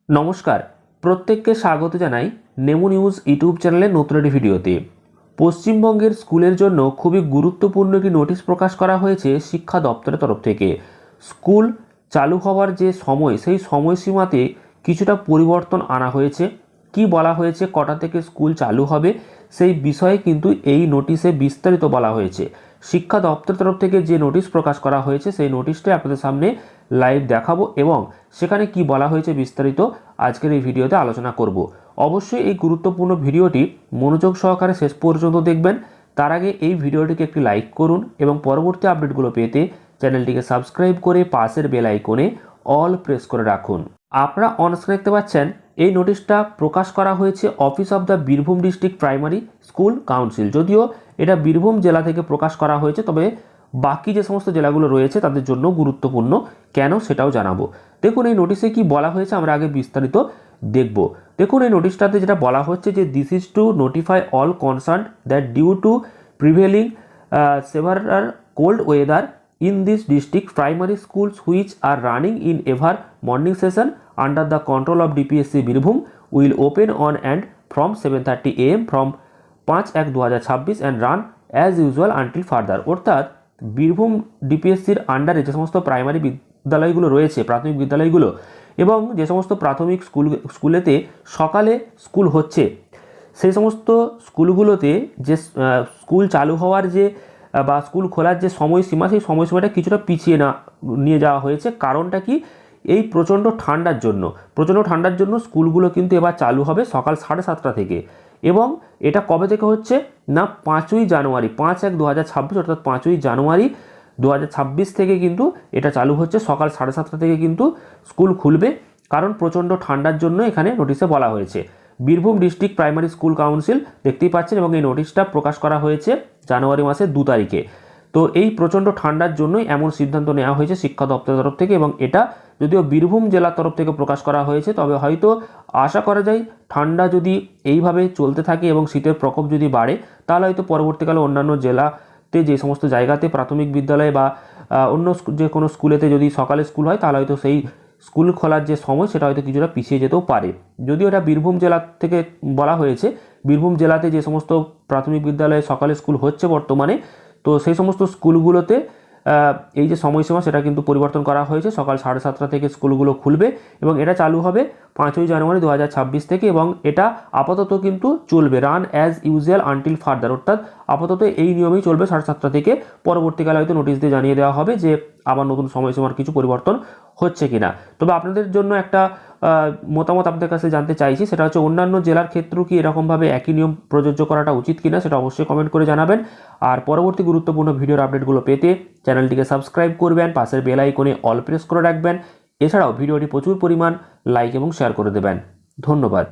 নমস্কার, প্রত্যেককে স্বাগত জানাই নেমু নিউজ ইউটিউব চ্যানেলের নতুন একটি ভিডিওতে। পশ্চিমবঙ্গের স্কুলের জন্য খুবই গুরুত্বপূর্ণ একটি নোটিশ প্রকাশ করা হয়েছে শিক্ষা দপ্তরের তরফ থেকে। স্কুল চালু হওয়ার যে সময়, সেই সময়সীমাতে কিছুটা পরিবর্তন আনা হয়েছে। কি বলা হয়েছে, কটা থেকে স্কুল চালু হবে, সেই বিষয়ে কিন্তু এই নোটিশে বিস্তারিত বলা হয়েছে। শিক্ষা দপ্তরের তরফ থেকে যে নোটিশ প্রকাশ করা হয়েছে, সেই নোটিশটাই আপনাদের সামনে লাইভ দেখাবো এবং সেখানে কি বলা হয়েছে বিস্তারিত আজকের এই ভিডিওতে আলোচনা করব। অবশ্যই এই গুরুত্বপূর্ণ ভিডিওটি মনোযোগ সহকারে শেষ পর্যন্ত দেখবেন। তার আগে এই ভিডিওটিকে একটি লাইক করুন এবং পরবর্তী আপডেটগুলো পেতে চ্যানেলটিকে সাবস্ক্রাইব করে পাশের বেল আইকনে অল প্রেস করে রাখুন। আপনারা অনস্ক্রিনে দেখতে পাচ্ছেন এই নোটিশটা প্রকাশ করা হয়েছে office of the Birbhum district primary school council. যদিও এটা বীরভূম জেলা থেকে প্রকাশ করা হয়েছে, তবে বাকি যে সমস্ত জেলাগুলো রয়েছে তাদের জন্য গুরুত্বপূর্ণ, কেন সেটাও জানাবো। দেখুন এই নোটিশে কি বলা হয়েছে, আমরা আগে বিস্তারিত দেখব। দেখুন এই নোটিশটাতে যেটা বলা হচ্ছে যে this is to notify all concern that due to prevailing several cold weather in this district primary schools which are running in ever morning session under the control of DPSC Birbhum will open on and from 7:30 am from 5/1/2026 and run as usual until further। অর্থাৎ বীরভূম ডিপিএসসির আন্ডারে যে সমস্ত primary বিদ্যালয়গুলো রয়েছে, প্রাথমিক বিদ্যালয়গুলো এবং যে সমস্ত প্রাথমিক স্কুলেতে সকালে স্কুল হচ্ছে, সেই সমস্ত স্কুলগুলোতে যে স্কুল চালু হওয়ার যে বা স্কুল খোলার যে সময়সীমা, সেই সময়সীমাটা কিছুটা পিছিয়ে নিয়ে যাওয়া হয়েছে। কারণটা কি, এই প্রচণ্ড ঠান্ডার জন্য স্কুলগুলো কিন্তু এবার চালু হবে সকাল 7:30 থেকে। এবং এটা কবে থেকে হচ্ছে না, 5ই জানুয়ারি, 5/1/2026 অর্থাৎ 5ই জানুয়ারি 2026 থেকে কিন্তু এটা চালু হচ্ছে। সকাল 7:30 থেকে কিন্তু স্কুল খুলবে, কারণ প্রচণ্ড ঠান্ডার জন্য এখানে নোটিশে বলা হয়েছে। Birbhum district primary school council দেখতেই পাচ্ছেন, এবং এই নোটিশটা প্রকাশ করা হয়েছে জানুয়ারি মাসের 2 তারিখে। তো এই প্রচণ্ড ঠান্ডার জন্যই এমন সিদ্ধান্ত নেওয়া হয়েছে শিক্ষা দপ্তরের তরফ থেকে, এবং এটা যদিও বীরভূম জেলার তরফ থেকে প্রকাশ করা হয়েছে, তবে হয়তো আশা করা যায় ঠান্ডা যদি এইভাবে চলতে থাকে এবং শীতের প্রকোপ যদি বাড়ে, তাহলে হয়তো পরবর্তীকালে অন্যান্য জেলাতে যে সমস্ত জায়গাতে প্রাথমিক বিদ্যালয় বা অন্য যে কোনো স্কুলেতে যদি সকালে স্কুল হয়, তাহলে হয়তো সেই স্কুল খোলার যে সময় সেটা হয়তো কিছুটা পিছিয়ে যেতেও পারে। যদিও এটা বীরভূম জেলা থেকে বলা হয়েছে, বীরভূম জেলাতে যে সমস্ত প্রাথমিক বিদ্যালয়ে সকালে স্কুল হচ্ছে বর্তমানে, তো সেই সমস্ত স্কুলগুলোতে এই যে সময়সীমা সেটা কিন্তু পরিবর্তন করা হয়েছে। সকাল 7:30 থেকে স্কুলগুলো খুলবে এবং এটা চালু হবে 5ই জানুয়ারি 2026 থেকে, এবং এটা আপাতত কিন্তু চলবে run as usual until further. অর্থাৎ আপাতত এই নিয়মেই চলবে 7:30 থেকে। পরবর্তীকালে হয়তো নোটিশ দিয়ে জানিয়ে দেওয়া হবে যে আবার নতুন সময়সীমার কিছু পরিবর্তন হচ্ছে কিনা। তবে আপনাদের জন্য একটা মতামত আপনাদের কাছে জানতে চাইছি, সেটা হচ্ছে অন্যান্য জেলার ক্ষেত্রেও কি এরকমভাবে একই নিয়ম প্রযোজ্য করাটা উচিত কিনা, সেটা অবশ্যই কমেন্ট করে জানাবেন। আর পরবর্তী গুরুত্বপূর্ণ ভিডিওর আপডেটগুলো পেতে চ্যানেলটিকে সাবস্ক্রাইব করবেন, পাশের বেল আইকনে অল প্রেস করে রাখবেন। এছাড়াও ভিডিওটি প্রচুর পরিমাণ লাইক এবং শেয়ার করে দেবেন। ধন্যবাদ।